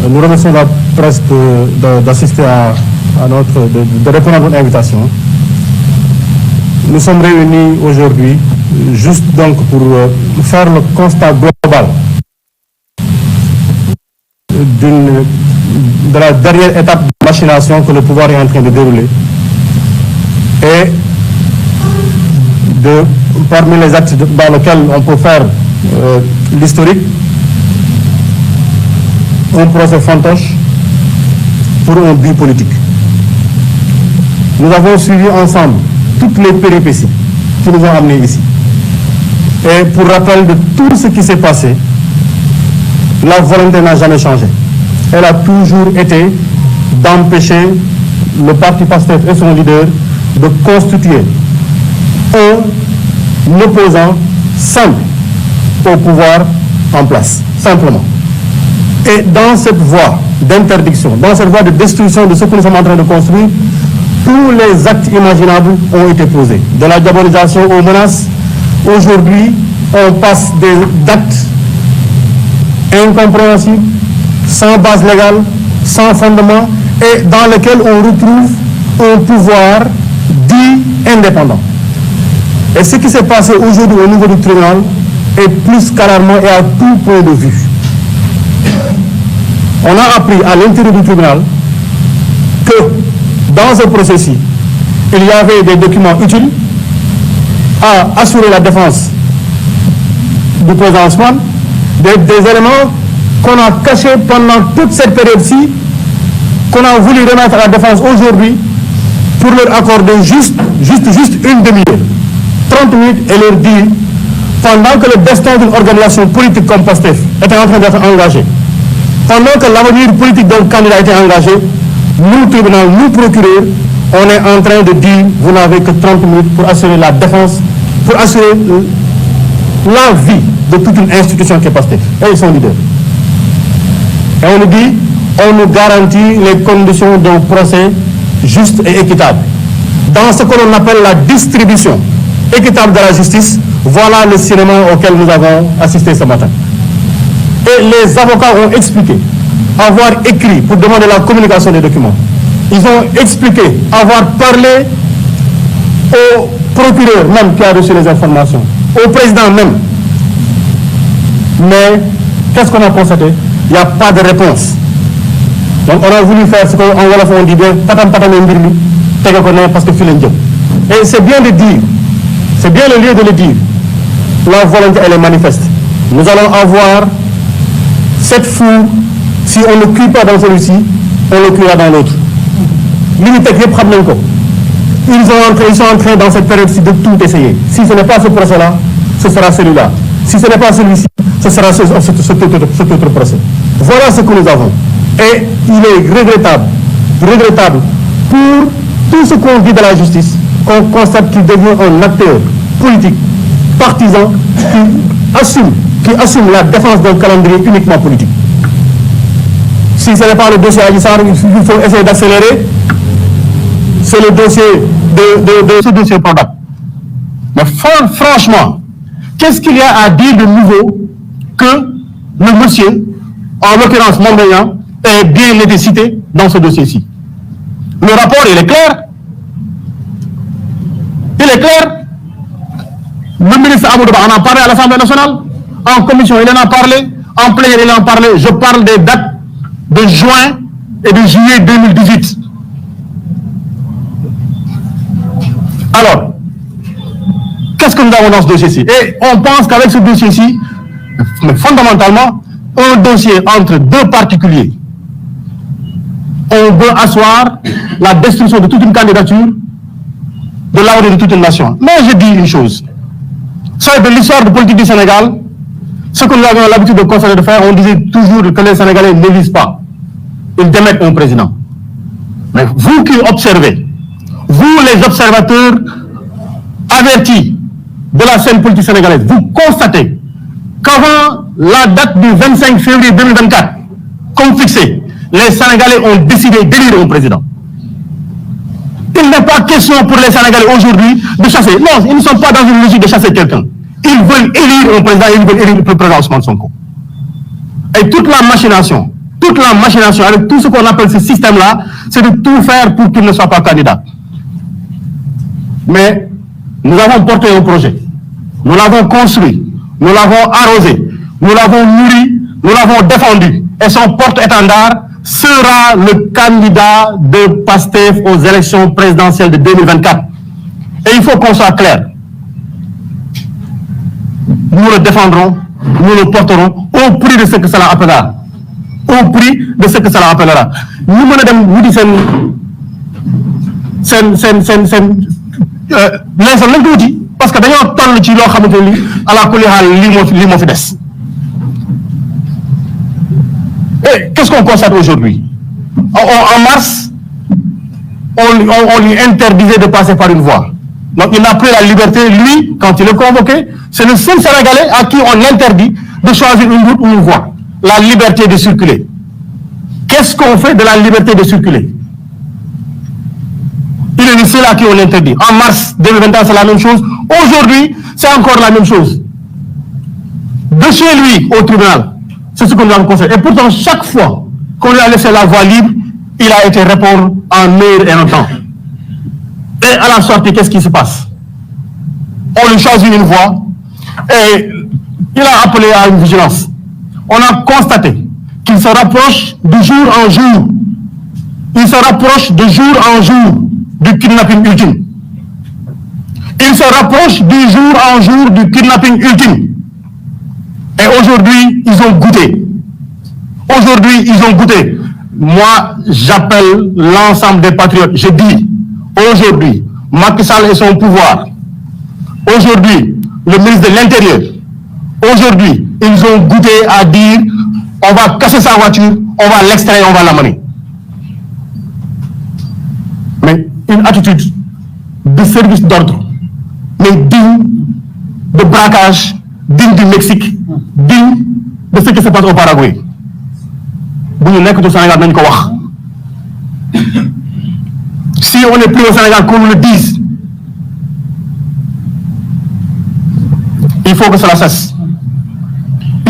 Nous remercions la presse d'assister de répondre à notre invitation. Nous sommes réunis aujourd'hui juste donc pour faire le constat global de la dernière étape de machination que le pouvoir est en train de dérouler et parmi les actes dans lesquels on peut faire l'historique, un procès fantoche pour un but politique. Nous avons suivi ensemble toutes les péripéties qui nous ont amenés ici. Et pour rappel de tout ce qui s'est passé, la volonté n'a jamais changé. Elle a toujours été d'empêcher le parti PASTEF et son leader de constituer un opposant simple au pouvoir en place, simplement. Et dans cette voie d'interdiction, dans cette voie de destruction de ce que nous sommes en train de construire, tous les actes imaginables ont été posés. De la diabolisation aux menaces, aujourd'hui, on passe d'actes incompréhensibles, sans base légale, sans fondement, et dans lesquels on retrouve un pouvoir dit indépendant. Et ce qui s'est passé aujourd'hui au niveau du tribunal est plus qu'alarmant et à tout point de vue. On a appris à l'intérieur du tribunal que dans ce processus, il y avait des documents utiles à assurer la défense du président Ousmane, des éléments qu'on a cachés pendant toute cette période-ci, qu'on a voulu remettre à la défense aujourd'hui pour leur accorder juste une demi-heure, 30 minutes, et leur dire, pendant que le destin d'une organisation politique comme PASTEF était en train d'être engagé, pendant que l'avenir politique d'un candidat était engagé, nous, tribunal, nous, procureurs, on est en train de dire, vous n'avez que 30 minutes pour assurer la défense, pour assurer la vie de toute une institution qui est PASTEF et son leader. Et on nous dit, on nous garantit les conditions d'un procès juste et équitable. Dans ce que l'on appelle la distribution équitable de la justice, voilà le cinéma auquel nous avons assisté ce matin. Et les avocats ont expliqué avoir écrit pour demander la communication des documents. Ils ont expliqué avoir parlé au procureur même qui a reçu les informations, au président même. Mais qu'est-ce qu'on a constaté? Il n'y a pas de réponse. Donc on a voulu faire ce qu'en Wolof on dit bien, patam patam et mbirmi, tega ko ne parce que filen djom. Et c'est bien de dire, c'est bien le lieu de le dire. La volonté elle est manifeste. Nous allons avoir cette foule, si on ne cuit pas dans celui-ci, on le cuira dans l'autre. Ils sont en train dans cette période-ci de tout essayer. Si ce n'est pas ce procès-là, ce sera celui-là. Si ce n'est pas celui-ci, ce sera cet autre procès. Voilà ce que nous avons. Et il est regrettable pour tout ce qu'on dit de la justice, qu'on constate qu'il devient un acteur politique, partisan, qui assume la défense d'un calendrier uniquement politique. Si ce n'est pas le dossier Adji Sarr, il faut essayer d'accélérer. C'est le dossier de ce dossier Prodac. Mais franchement, qu'est-ce qu'il y a à dire de nouveau que le monsieur, en l'occurrence Montbélian, ait bien été cité dans ce dossier-ci? Le rapport, il est clair. Il est clair. Le ministre Amadou Ba en a parlé à l'Assemblée nationale. En commission, il en a parlé. En plénière, il en a parlé. Je parle des dates de juin et de juillet 2018. Alors, qu'est-ce que nous avons dans ce dossier-ci? Et on pense qu'avec ce dossier-ci, mais fondamentalement, un dossier entre deux particuliers, on veut asseoir la destruction de toute une candidature, de l'avenir de toute une nation. Mais je dis une chose. Soit de l'histoire de politique du Sénégal, ce que nous avions l'habitude de constater de faire, on disait toujours que les Sénégalais n'élisent pas. Ils démettent un président. Mais vous qui observez, vous les observateurs avertis de la scène politique sénégalaise, vous constatez qu'avant la date du 25 février 2024, comme fixé, les Sénégalais ont décidé d'élire un président. Il n'est pas question pour les Sénégalais aujourd'hui de chasser. Non, ils ne sont pas dans une logique de chasser quelqu'un. Ils veulent élire un président, ils veulent élire le président Ousmane Sonko. Et toute la machination avec tout ce qu'on appelle ce système-là, c'est de tout faire pour qu'il ne soit pas candidat. Mais nous avons porté un projet, nous l'avons construit, nous l'avons arrosé, nous l'avons nourri, nous l'avons défendu. Et son porte-étendard sera le candidat de PASTEF aux élections présidentielles de 2024. Et il faut qu'on soit clair. Nous le défendrons, nous le porterons au prix de ce que cela appellera. Au prix de ce que cela appellera. Nous menons des parce que d'ailleurs, tant le chilo à la colère l'immofides. Et qu'est-ce qu'on constate aujourd'hui? En mars, on lui interdisait de passer par une voie. Donc il n'a plus la liberté, lui, quand il est convoqué, c'est le seul Sénégalais à qui on interdit de choisir une route ou une voie. La liberté de circuler. Qu'est-ce qu'on fait de la liberté de circuler? Il est le seul à qui on interdit. En mars 2021, c'est la même chose. Aujourd'hui, c'est encore la même chose. De chez lui au tribunal, c'est ce qu'on nous a conseillé. Et pourtant, chaque fois qu'on lui a laissé la voie libre, il a été répondre en heure et en temps. Et à la sortie, qu'est-ce qui se passe? On lui choisit une voie et il a appelé à une vigilance. On a constaté qu'il se rapproche de jour en jour. Il se rapproche de jour en jour du kidnapping ultime. Il se rapproche du jour en jour du kidnapping ultime. Et aujourd'hui, ils ont goûté. Aujourd'hui, ils ont goûté. Moi, j'appelle l'ensemble des patriotes. Je dis, aujourd'hui, Macky Sall et son pouvoir. Aujourd'hui, le ministre de l'Intérieur. Aujourd'hui, ils ont goûté à dire, on va casser sa voiture, on va l'extraire, on va l'amener. Mais une attitude de service d'ordre, mais digne de braquage, digne du Mexique, digne de ce qui se passe au Paraguay. Si on n'est plus au Sénégal, qu'on nous le dise, il faut que cela cesse.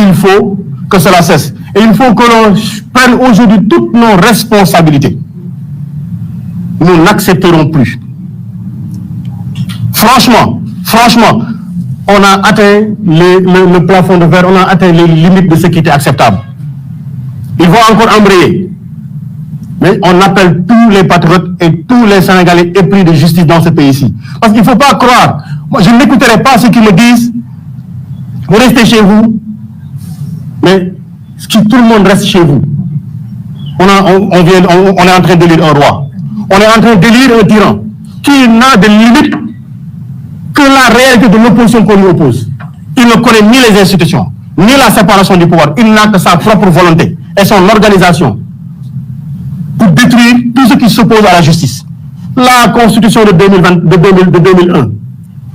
Il faut que cela cesse. Et il faut que l'on prenne aujourd'hui toutes nos responsabilités. Nous n'accepterons plus. Franchement, on a atteint le plafond de verre, on a atteint les limites de ce qui était acceptable. Ils vont encore embrayer. Mais on appelle tous les patriotes et tous les Sénégalais épris de justice dans ce pays-ci. Parce qu'il ne faut pas croire. Moi, je n'écouterai pas ceux qui me disent vous restez chez vous, mais tout le monde reste chez vous. On est en train d'élire un roi. On est en train d'élire un tyran qui n'a de limite que la réalité de l'opposition qu'on lui oppose. Il ne connaît ni les institutions, ni la séparation du pouvoir. Il n'a que sa propre volonté et son organisation pour détruire tout ce qui s'oppose à la justice. La constitution de 2001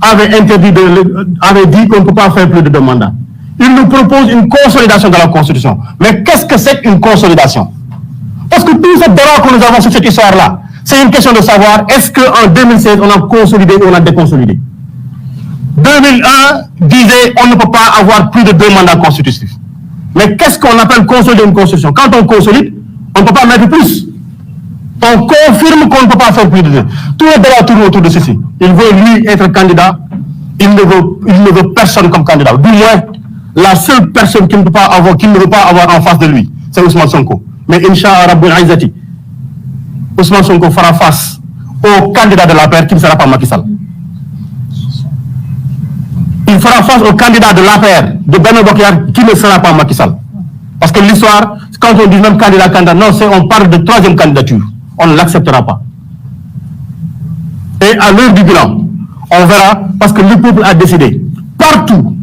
avait dit qu'on ne peut pas faire plus de 2 mandats. Il nous propose une consolidation de la constitution. Mais qu'est-ce que c'est qu'une consolidation? Parce que tout ce débat que nous avons sur cette histoire-là, c'est une question de savoir est-ce qu'en 2016 on a consolidé ou on a déconsolidé. 2001 disait on ne peut pas avoir plus de 2 mandats constitutifs. Mais qu'est-ce qu'on appelle consolider une constitution? Quand on consolide, on ne peut pas mettre plus. On confirme qu'on ne peut pas faire plus de 2. Tout le débat tourne autour de ceci. Il veut lui être candidat, il ne veut personne comme candidat. Du moins, la seule personne qu'il ne veut pas avoir en face de lui, c'est Ousmane Sonko. Mais Inch'Allah Rabbul Izzati, Ousmane Sonko fera face au candidat de la paire qui ne sera pas Macky Sall. Il fera face au candidat de la paire de Benno Bokk Yakaar qui ne sera pas Macky Sall. Parce que l'histoire, quand on dit même candidat, non, on parle de 3e candidature. On ne l'acceptera pas. Et à l'heure du bilan, on verra, parce que le peuple a décidé. Partout,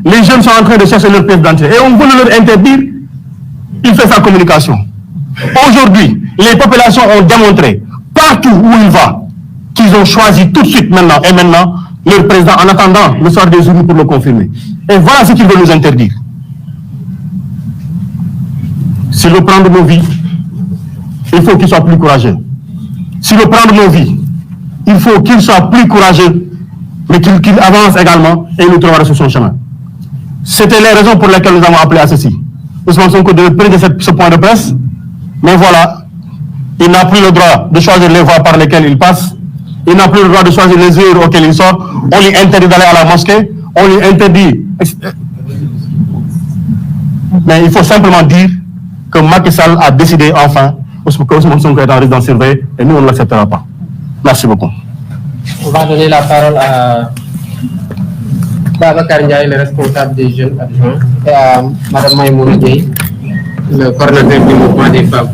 les jeunes sont en train de chercher leur pièce d'identité. Et on veut leur interdire, il fait sa communication. Aujourd'hui, les populations ont démontré, partout où il va, qu'ils ont choisi tout de suite maintenant, leur président, en attendant le soir des urnes pour le confirmer. Et voilà ce qu'ils veulent nous interdire. C'est le plan de nos vies. Il faut qu'il soit plus courageux. Si le prendre nos vies, il faut qu'il soit plus courageux, mais qu'il avance également et il nous trouvera sur son chemin. C'était les raisons pour lesquelles nous avons appelé à ceci. Ousmane Sonko devait prendre ce point de presse, mais voilà, il n'a plus le droit de choisir les voies par lesquelles il passe, il n'a plus le droit de choisir les heures auxquelles il sort, on lui interdit d'aller à la mosquée, on lui interdit... Mais il faut simplement dire que Macky Sall a décidé enfin que Ousmane Sonko est en résidence surveillée et nous on ne l'acceptera pas. Merci beaucoup. On va donner la parole à Babacar Ndiaye, le responsable des jeunes adjoints, et à Mme Maïmouna Gueye, le coordinateur du mouvement des femmes.